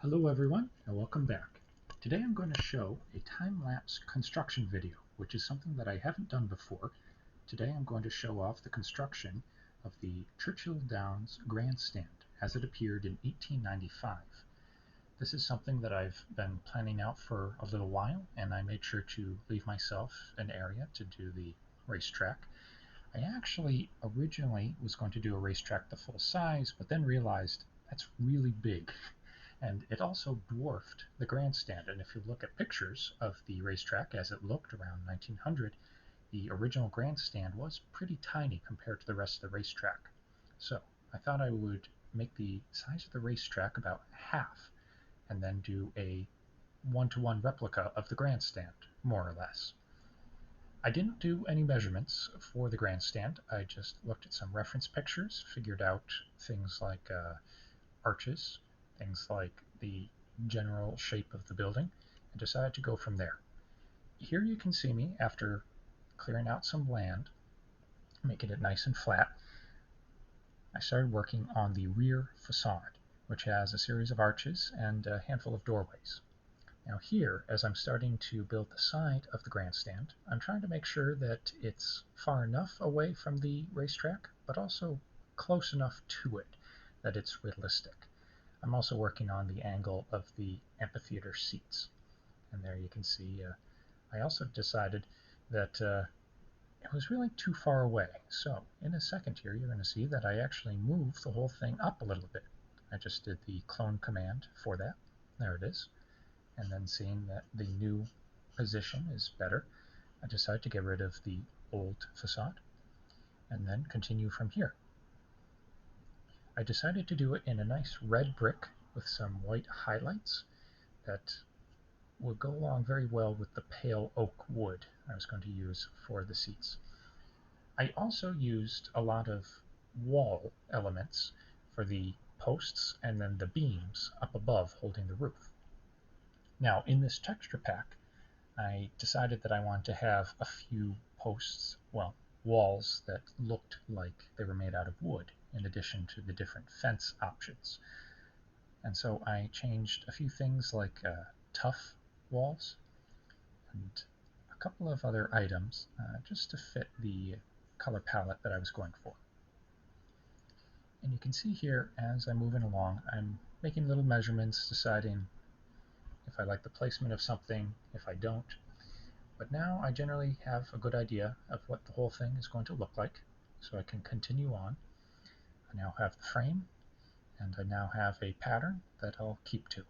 Hello everyone and welcome back. Today I'm going to show a time-lapse construction video, which is something that I haven't done before. Today I'm going to show off the construction of the Churchill Downs Grandstand as it appeared in 1895. This is something that I've been planning out for a little while, and I made sure to leave myself an area to do the racetrack. I actually originally was going to do a racetrack the full size, but then realized that's really big. And it also dwarfed the grandstand. And if you look at pictures of the racetrack as it looked around 1900, the original grandstand was pretty tiny compared to the rest of the racetrack. So I thought I would make the size of the racetrack about half and then do a one-to-one replica of the grandstand, more or less. I didn't do any measurements for the grandstand. I just looked at some reference pictures, figured out things like arches, things like the general shape of the building, and decided to go from there. Here you can see me after clearing out some land, making it nice and flat. I started working on the rear facade, which has a series of arches and a handful of doorways. Now here, as I'm starting to build the side of the grandstand, I'm trying to make sure that it's far enough away from the racetrack, but also close enough to it that it's realistic. I'm also working on the angle of the amphitheater seats. And there you can see, I also decided that it was really too far away. So in a second here, you're going to see that I actually moved the whole thing up a little bit. I just did the clone command for that. There it is. And then seeing that the new position is better, I decided to get rid of the old facade and then continue from here. I decided to do it in a nice red brick with some white highlights that would go along very well with the pale oak wood I was going to use for the seats. I also used a lot of wall elements for the posts and then the beams up above holding the roof. Now in this texture pack, I decided that I wanted to have a few posts, well, walls that looked like they were made out of wood, in addition to the different fence options. And so I changed a few things like tough walls and a couple of other items just to fit the color palette that I was going for. And you can see here as I'm moving along, I'm making little measurements, deciding if I like the placement of something, if I don't. But now I generally have a good idea of what the whole thing is going to look like, so I can continue on. I now have the frame, and I now have a pattern that I'll keep to.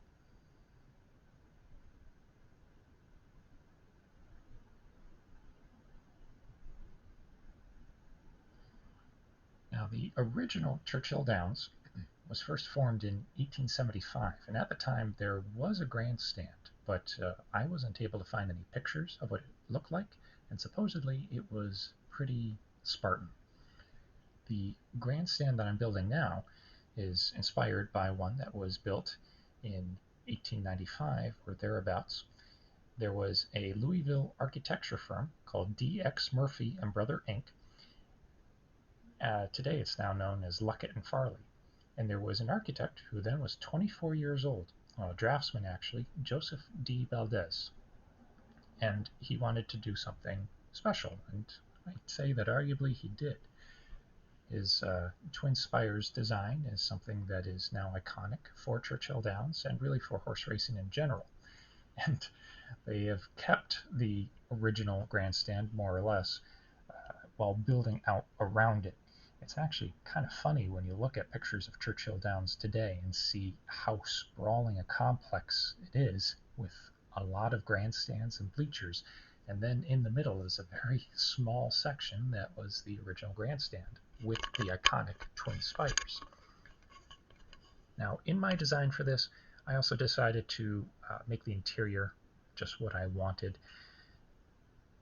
Now the original Churchill Downs was first formed in 1875, and at the time there was a grandstand, but I wasn't able to find any pictures of what it looked like, and supposedly it was pretty Spartan. The grandstand that I'm building now is inspired by one that was built in 1895 or thereabouts. There was a Louisville architecture firm called D.X. Murphy and Brother Inc. Today it's now known as Luckett and Farley. And there was an architect who then was 24 years old, a draftsman actually, Joseph D. Valdez. And he wanted to do something special, and I'd say that arguably he did. His twin spires design is something that is now iconic for Churchill Downs and really for horse racing in general. And they have kept the original grandstand more or less while building out around it. It's actually kind of funny when you look at pictures of Churchill Downs today and see how sprawling a complex it is with a lot of grandstands and bleachers. And then in the middle is a very small section that was the original grandstand with the iconic twin spires. Now, in my design for this, I also decided to make the interior just what I wanted,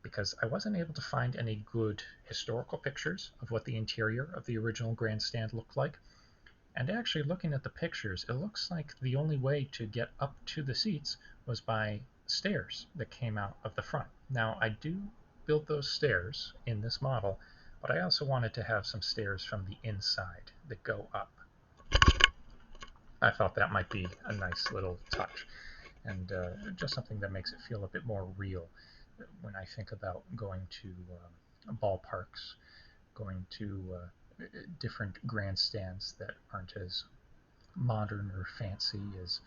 because I wasn't able to find any good historical pictures of what the interior of the original grandstand looked like. And actually looking at the pictures, it looks like the only way to get up to the seats was by stairs that came out of the front. Now, I do build those stairs in this model, but I also wanted to have some stairs from the inside that go up. I thought that might be a nice little touch, and just something that makes it feel a bit more real when I think about going to ballparks, going to different grandstands that aren't as modern or fancy as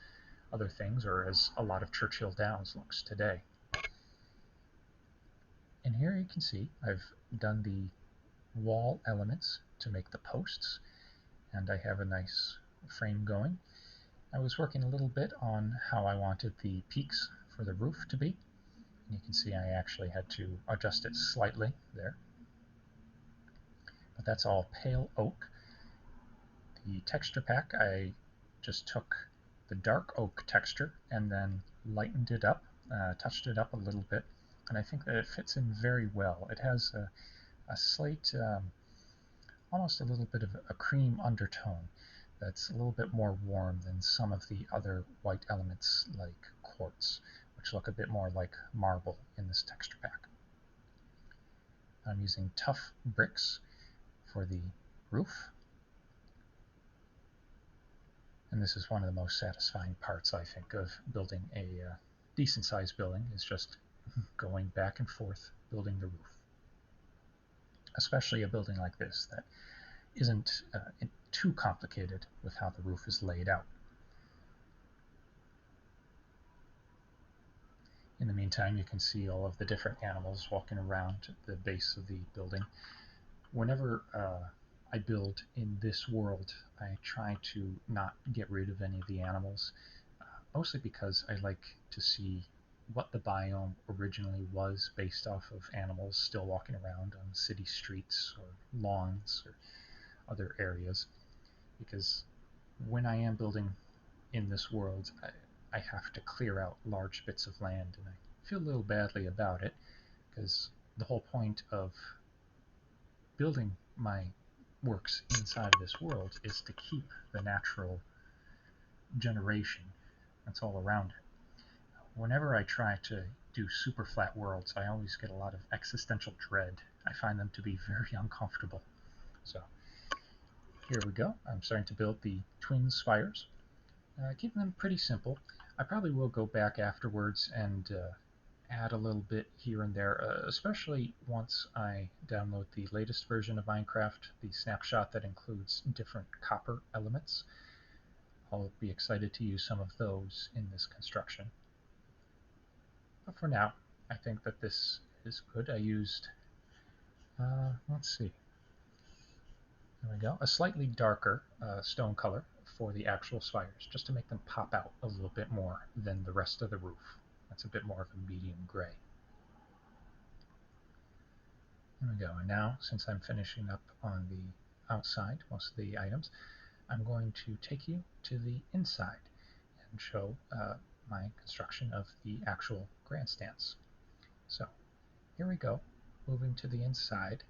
other things, or as a lot of Churchill Downs looks today. And here you can see I've done the wall elements to make the posts, and I have a nice frame going. I was working a little bit on how I wanted the peaks for the roof to be. And you can see I actually had to adjust it slightly there. But that's all pale oak. The texture pack, I just took the dark oak texture and then lightened it up, touched it up a little bit, and I think that it fits in very well. It has a slight, almost a little bit of a cream undertone that's a little bit more warm than some of the other white elements like quartz, which look a bit more like marble in this texture pack. I'm using tough bricks for the roof, and this is one of the most satisfying parts, I think, of building a decent sized building, is just going back and forth building the roof, especially a building like this that isn't too complicated with how the roof is laid out. In the meantime, you can see all of the different animals walking around at the base of the building. Whenever I build in this world, I try to not get rid of any of the animals, mostly because I like to see what the biome originally was based off of animals still walking around on city streets or lawns or other areas. Because when I am building in this world, I have to clear out large bits of land, and I feel a little badly about it, because the whole point of building my works inside of this world is to keep the natural generation that's all around it. Whenever I try to do super flat worlds, I always get a lot of existential dread. I find them to be very uncomfortable. So here we go. I'm starting to build the twin spires, keeping them pretty simple. I probably will go back afterwards and add a little bit here and there, especially once I download the latest version of Minecraft, the snapshot that includes different copper elements. I'll be excited to use some of those in this construction. But for now, I think that this is good. I used, let's see, there we go, a slightly darker stone color for the actual spires, just to make them pop out a little bit more than the rest of the roof. That's a bit more of a medium gray. There we go. And now, since I'm finishing up on the outside, most of the items, I'm going to take you to the inside and show my construction of the actual grandstands. So here we go, moving to the inside.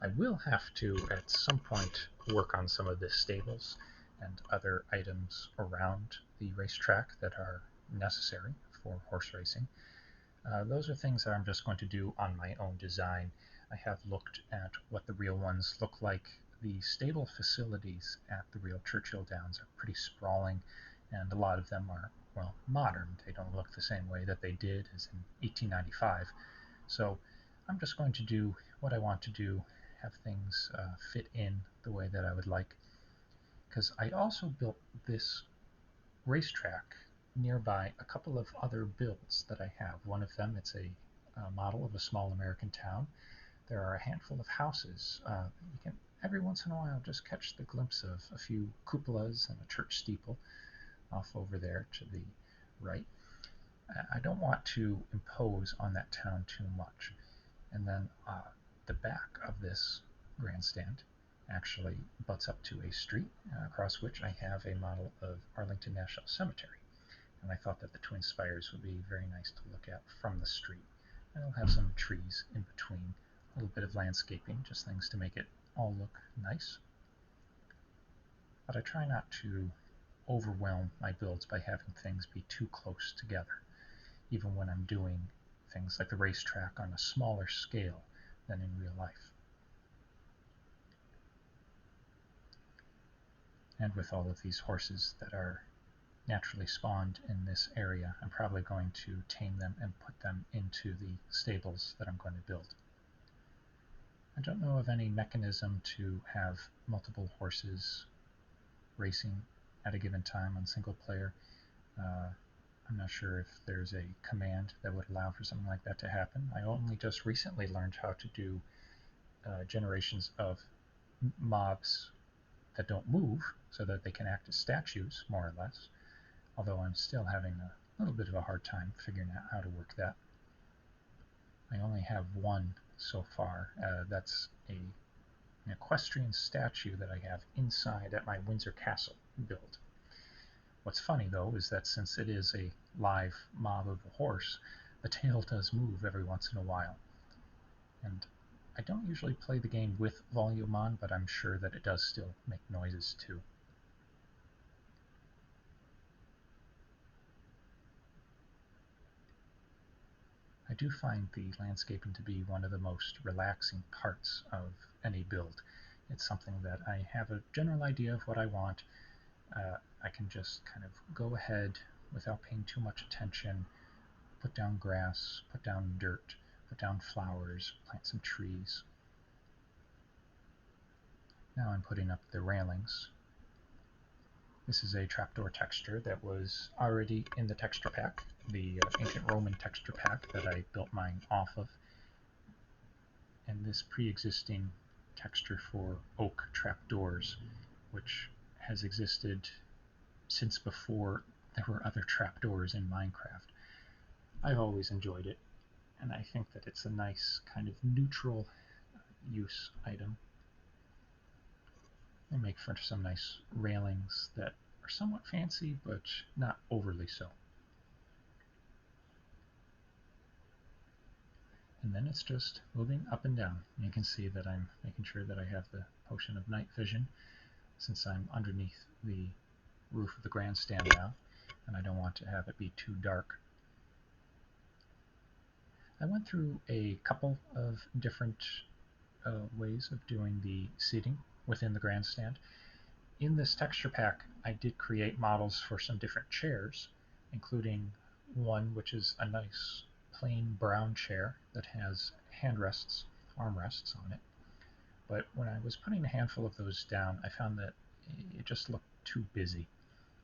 I will have to, at some point, work on some of the stables and other items around the racetrack that are necessary for horse racing. Those are things that I'm just going to do on my own design. I have looked at what the real ones look like. The stable facilities at the real Churchill Downs are pretty sprawling, and a lot of them are, well, modern. They don't look the same way that they did as in 1895. So I'm just going to do what I want to do, have things fit in the way that I would like. Because I also built this racetrack nearby a couple of other builds that I have. One of them, it's a model of a small American town. There are a handful of houses. You can every once in a while just catch the glimpse of a few cupolas and a church steeple off over there to the right. I don't want to impose on that town too much. And then the back of this grandstand actually butts up to a street across which I have a model of Arlington National Cemetery. And I thought that the twin spires would be very nice to look at from the street. And it'll have some trees in between, a little bit of landscaping, just things to make it all look nice. But I try not to overwhelm my builds by having things be too close together, even when I'm doing things like the racetrack on a smaller scale than in real life. And with all of these horses that are naturally spawned in this area, I'm probably going to tame them and put them into the stables that I'm going to build. I don't know of any mechanism to have multiple horses racing at a given time on single player. I'm not sure if there's a command that would allow for something like that to happen. I only just recently learned how to do generations of mobs that don't move so that they can act as statues, more or less, although I'm still having a little bit of a hard time figuring out how to work that. I only have one so far. That's an equestrian statue that I have inside at my Windsor Castle build. What's funny, though, is that since it is a live mob of a horse, the tail does move every once in a while. And I don't usually play the game with volume on, but I'm sure that it does still make noises too. I do find the landscaping to be one of the most relaxing parts of any build. It's something that I have a general idea of what I want. I can just kind of go ahead without paying too much attention, put down grass, put down dirt, put down flowers, plant some trees. Now I'm putting up the railings. This is a trapdoor texture that was already in the texture pack, the ancient Roman texture pack that I built mine off of. And this pre-existing texture for oak trapdoors, which has existed since before there were other trapdoors in Minecraft. I've always enjoyed it, and I think that it's a nice kind of neutral use item. They make for some nice railings that are somewhat fancy, but not overly so. And then it's just moving up and down. You can see that I'm making sure that I have the potion of night vision, since I'm underneath the roof of the grandstand now, and I don't want to have it be too dark. I went through a couple of different ways of doing the seating within the grandstand. In this texture pack, I did create models for some different chairs, including one which is a nice plain brown chair that has handrests, armrests on it. But when I was putting a handful of those down, I found that it just looked too busy.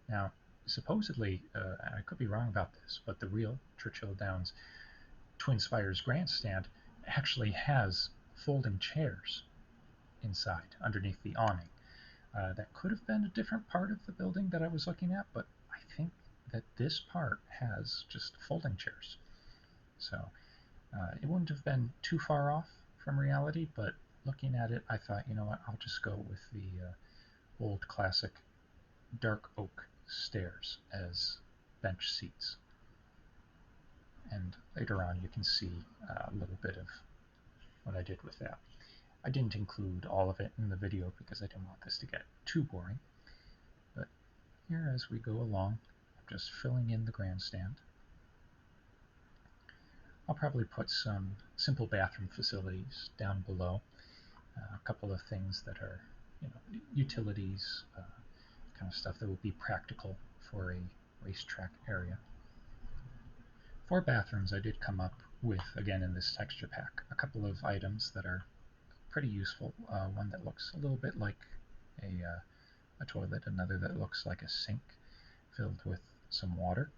Now, supposedly, I could be wrong about this, but the real Churchill Downs Twin Spires Grandstand actually has folding chairs inside, underneath the awning. That could have been a different part of the building that I was looking at, but I think that this part has just folding chairs. So it wouldn't have been too far off from reality, but looking at it, I thought, you know what, I'll just go with the old classic dark oak stairs as bench seats. And later on you can see a little bit of what I did with that. I didn't include all of it in the video because I didn't want this to get too boring. But here as we go along, I'm just filling in the grandstand. I'll probably put some simple bathroom facilities down below. A couple of things that are, utilities, kind of stuff that will be practical for a racetrack area. For bathrooms, I did come up with, again in this texture pack, a couple of items that are pretty useful. One that looks a little bit like a toilet, another that looks like a sink filled with some water.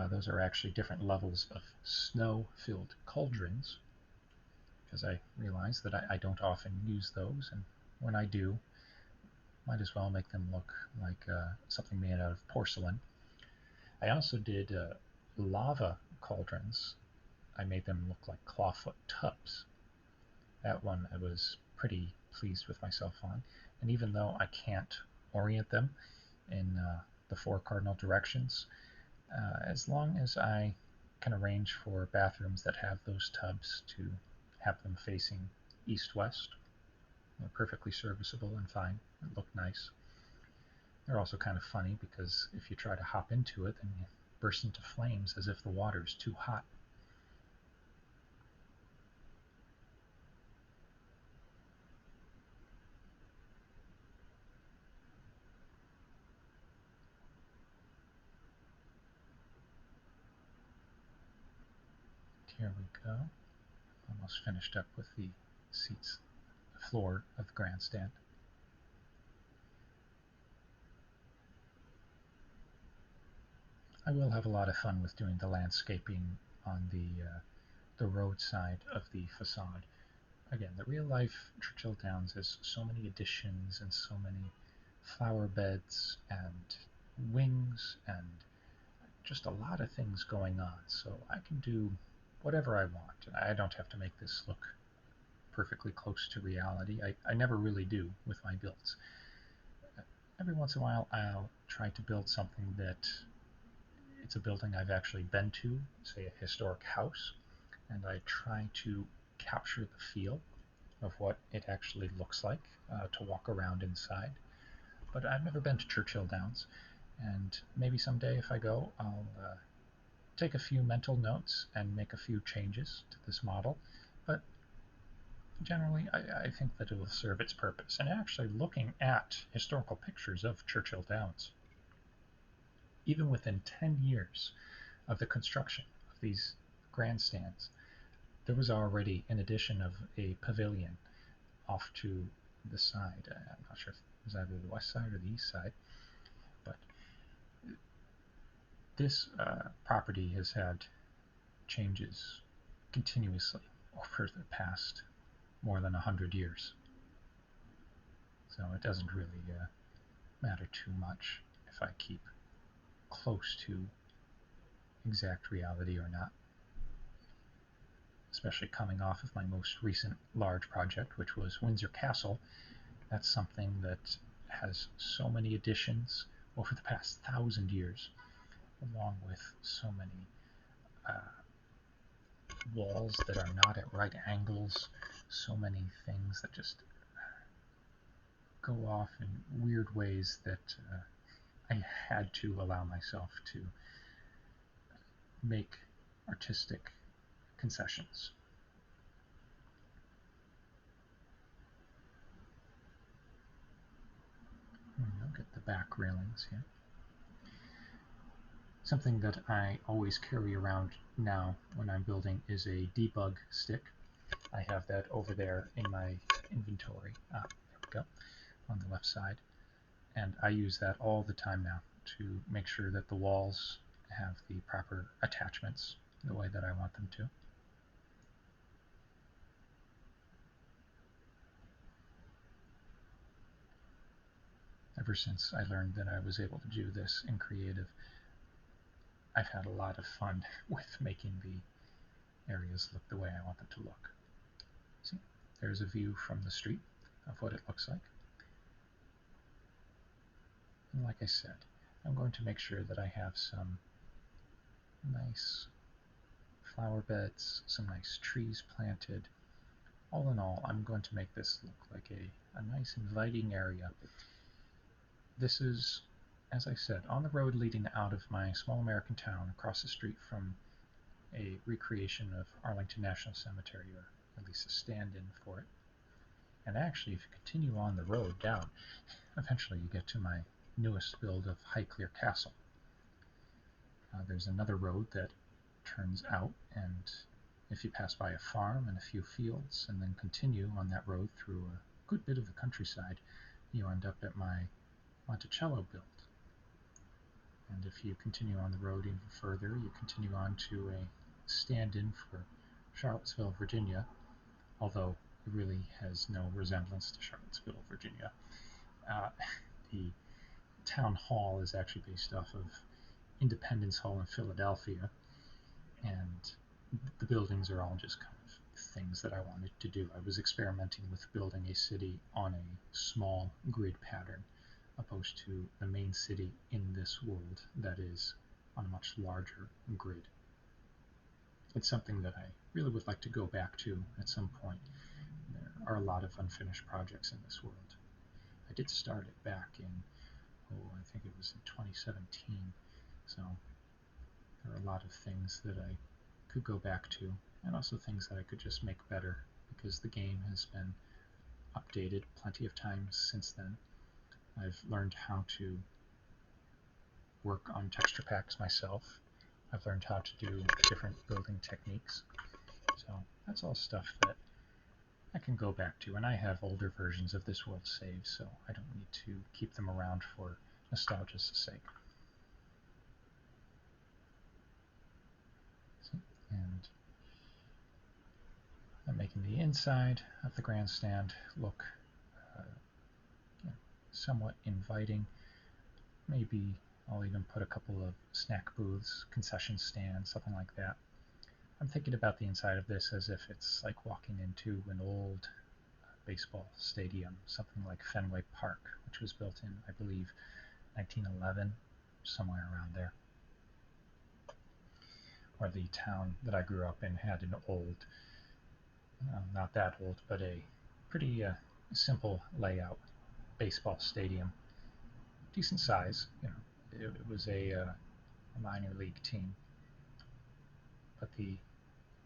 Those are actually different levels of snow-filled cauldrons, because I realize that I don't often use those, and when I do, might as well make them look like something made out of porcelain. I also did lava cauldrons. I made them look like clawfoot tubs. That one I was pretty pleased with myself on, and even though I can't orient them in the 4 cardinal directions, as long as I can arrange for bathrooms that have those tubs to have them facing east-west, they're perfectly serviceable and fine and look nice. They're also kind of funny because if you try to hop into it, then you burst into flames as if the water's too hot. Here we go. Almost finished up with the seats, the floor of the grandstand. I will have a lot of fun with doing the landscaping on the roadside of the facade. Again, the real life Churchill Downs has so many additions and so many flower beds and wings and just a lot of things going on. So I can do whatever I want. I don't have to make this look perfectly close to reality. I never really do with my builds. Every once in a while I'll try to build something that it's a building I've actually been to, say a historic house, and I try to capture the feel of what it actually looks like to walk around inside. But I've never been to Churchill Downs, and maybe someday if I go, I'll take a few mental notes and make a few changes to this model. But generally, I think that it will serve its purpose. And actually looking at historical pictures of Churchill Downs, even within 10 years of the construction of these grandstands, there was already an addition of a pavilion off to the side. I'm not sure if it was either the west side or the east side, but this property has had changes continuously over the past more than 100 years. So it doesn't really matter too much if I keep close to exact reality or not. Especially coming off of my most recent large project, which was Windsor Castle. That's something that has so many additions over the past 1,000 years, along with so many walls that are not at right angles, so many things that just go off in weird ways that I had to allow myself to make artistic concessions. Look at the back railings here. Something that I always carry around now when I'm building is a debug stick. I have that over there in my inventory. There we go, on the left side. And I use that all the time now to make sure that the walls have the proper attachments the way that I want them to. Ever since I learned that I was able to do this in creative, I've had a lot of fun with making the areas look the way I want them to look. See, there's a view from the street of what it looks like. And like I said, I'm going to make sure that I have some nice flower beds, some nice trees planted. All in all, I'm going to make this look like a nice inviting area. This is, as I said, on the road leading out of my small American town across the street from a recreation of Arlington National Cemetery, or at least a stand-in for it. And actually, if you continue on the road down, eventually you get to my newest build of Highclere Castle. There's another road that turns out, and if you pass by a farm and a few fields and then continue on that road through a good bit of the countryside, you end up at my Monticello build. And if you continue on the road even further, you continue on to a stand-in for Charlottesville, Virginia, although it really has no resemblance to Charlottesville, Virginia. The town hall is actually based off of Independence Hall in Philadelphia, and the buildings are all just kind of things that I wanted to do. I was experimenting with building a city on a small grid pattern, opposed to the main city in this world that is on a much larger grid. It's something that I really would like to go back to at some point. There are a lot of unfinished projects in this world. I did start it back in, I think it was in 2017, so there are a lot of things that I could go back to, and also things that I could just make better, because the game has been updated plenty of times since then. I've learned how to work on texture packs myself, I've learned how to do different building techniques. So that's all stuff that I can go back to, and I have older versions of this world saved, so I don't need to keep them around for nostalgia's sake. And I'm making the inside of the grandstand look somewhat inviting. Maybe I'll even put a couple of snack booths, concession stands, something like that. I'm thinking about the inside of this as if it's like walking into an old baseball stadium, something like Fenway Park, which was built in, I believe, 1911, somewhere around there. Or the town that I grew up in had an old, not that old, but a pretty simple layout baseball stadium. Decent size, it was a minor league team. But the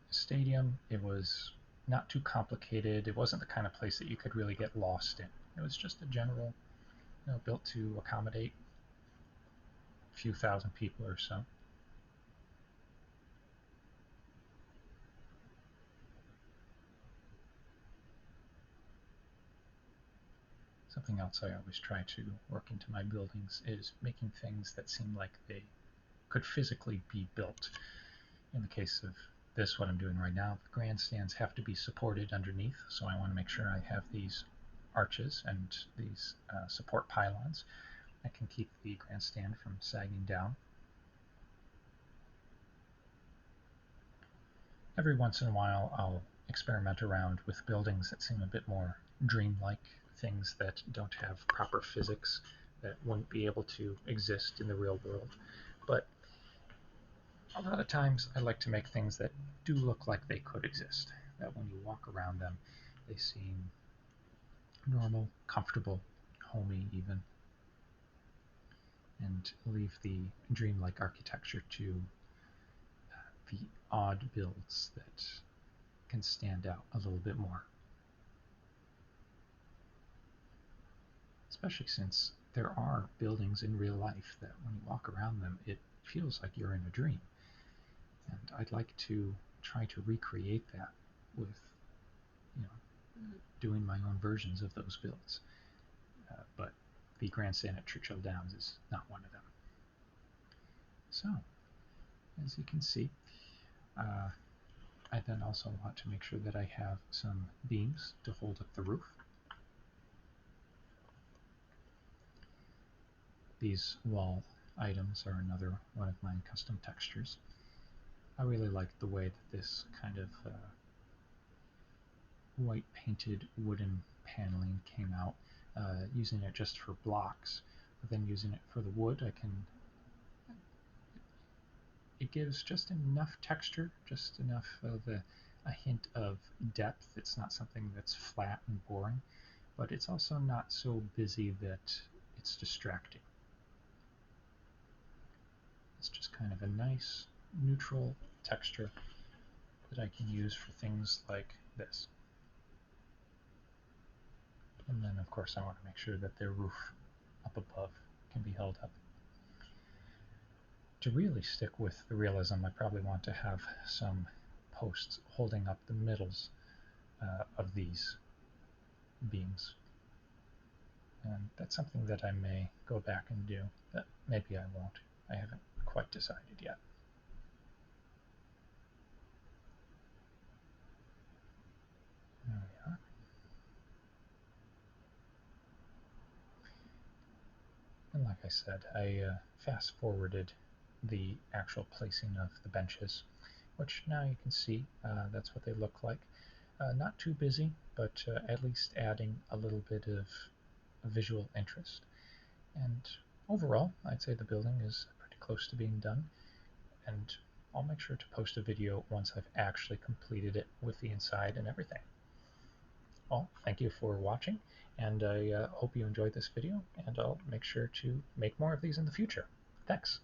stadium, it was not too complicated. It wasn't the kind of place that you could really get lost in. It was just a general, built to accommodate a few thousand people or so. Something else I always try to work into my buildings is making things that seem like they could physically be built. In the case of this, what I'm doing right now, the grandstands have to be supported underneath, so I want to make sure I have these arches and these support pylons that can keep the grandstand from sagging down. Every once in a while, I'll experiment around with buildings that seem a bit more dreamlike, things that don't have proper physics, that wouldn't be able to exist in the real world. But a lot of times I like to make things that do look like they could exist, that when you walk around them, they seem normal, comfortable, homey even, and leave the dreamlike architecture to the odd builds that can stand out a little bit more. Especially since there are buildings in real life that when you walk around them, it feels like you're in a dream. And I'd like to try to recreate that with, doing my own versions of those builds. But the grandstand at Churchill Downs is not one of them. So, as you can see, I then also want to make sure that I have some beams to hold up the roof. These wall items are another one of my custom textures. I really like the way that this kind of white painted wooden paneling came out. Using it just for blocks, but then using it for the wood, it gives just enough texture, just enough of a hint of depth. It's not something that's flat and boring, but it's also not so busy that it's distracting. It's just kind of a nice neutral texture that I can use for things like this. And then of course I want to make sure that the roof up above can be held up. To really stick with the realism, I probably want to have some posts holding up the middles of these beams. And that's something that I may go back and do, but maybe I won't. I haven't quite decided yet. There we are. And like I said, I fast forwarded the actual placing of the benches, which now you can see that's what they look like. Not too busy, but at least adding a little bit of visual interest. And overall, I'd say the building is pretty close to being done, and I'll make sure to post a video once I've actually completed it with the inside and everything. Well, thank you for watching, and I hope you enjoyed this video, and I'll make sure to make more of these in the future. Thanks.